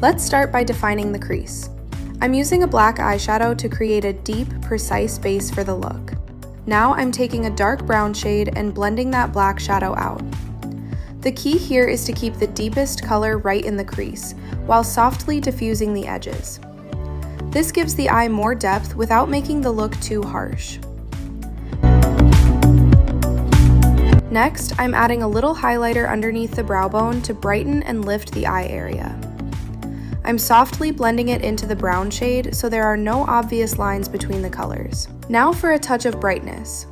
Let's start by defining the crease. I'm using a black eyeshadow to create a deep, precise base for the look. Now I'm taking a dark brown shade and blending that black shadow out. The key here is to keep the deepest color right in the crease, while softly diffusing the edges. This gives the eye more depth without making the look too harsh. Next, I'm adding a little highlighter underneath the brow bone to brighten and lift the eye area. I'm softly blending it into the brown shade so there are no obvious lines between the colors. Now for a touch of brightness.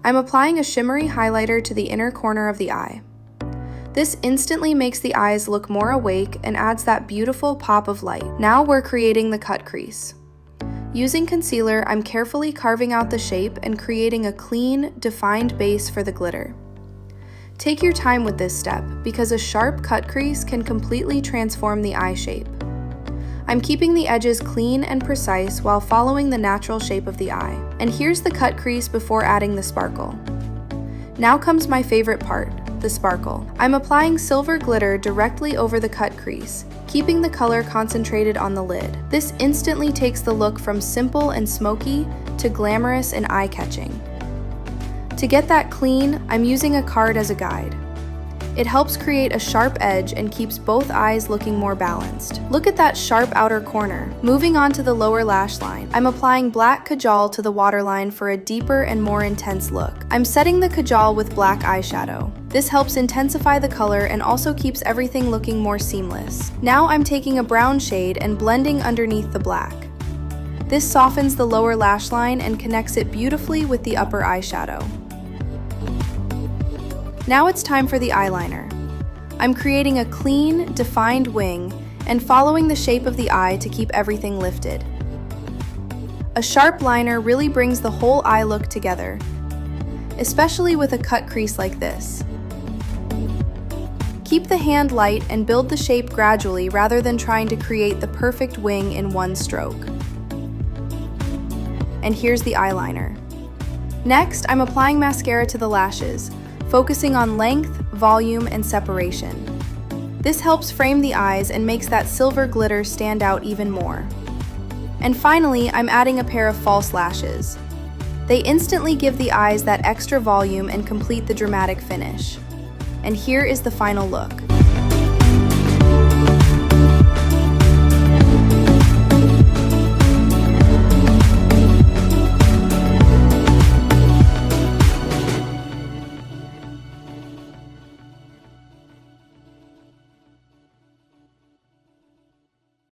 I'm applying a shimmery highlighter to the inner corner of the eye. This instantly makes the eyes look more awake and adds that beautiful pop of light. Now we're creating the cut crease. Using concealer, I'm carefully carving out the shape and creating a clean, defined base for the glitter. Take your time with this step because a sharp cut crease can completely transform the eye shape. I'm keeping the edges clean and precise while following the natural shape of the eye. And here's the cut crease before adding the sparkle. Now comes my favorite part, the sparkle. I'm applying silver glitter directly over the cut crease, keeping the color concentrated on the lid. This instantly takes the look from simple and smoky to glamorous and eye-catching. To get that clean, I'm using a card as a guide. It helps create a sharp edge and keeps both eyes looking more balanced. Look at that sharp outer corner. Moving on to the lower lash line, I'm applying black kajal to the waterline for a deeper and more intense look. I'm setting the kajal with black eyeshadow. This helps intensify the color and also keeps everything looking more seamless. Now I'm taking a brown shade and blending underneath the black. This softens the lower lash line and connects it beautifully with the upper eyeshadow. Now it's time for the eyeliner. I'm creating a clean, defined wing and following the shape of the eye to keep everything lifted. A sharp liner really brings the whole eye look together, especially with a cut crease like this. Keep the hand light and build the shape gradually rather than trying to create the perfect wing in one stroke. And here's the eyeliner. Next, I'm applying mascara to the lashes, focusing on length, volume, and separation. This helps frame the eyes and makes that silver glitter stand out even more. And finally, I'm adding a pair of false lashes. They instantly give the eyes that extra volume and complete the dramatic finish. And here is the final look.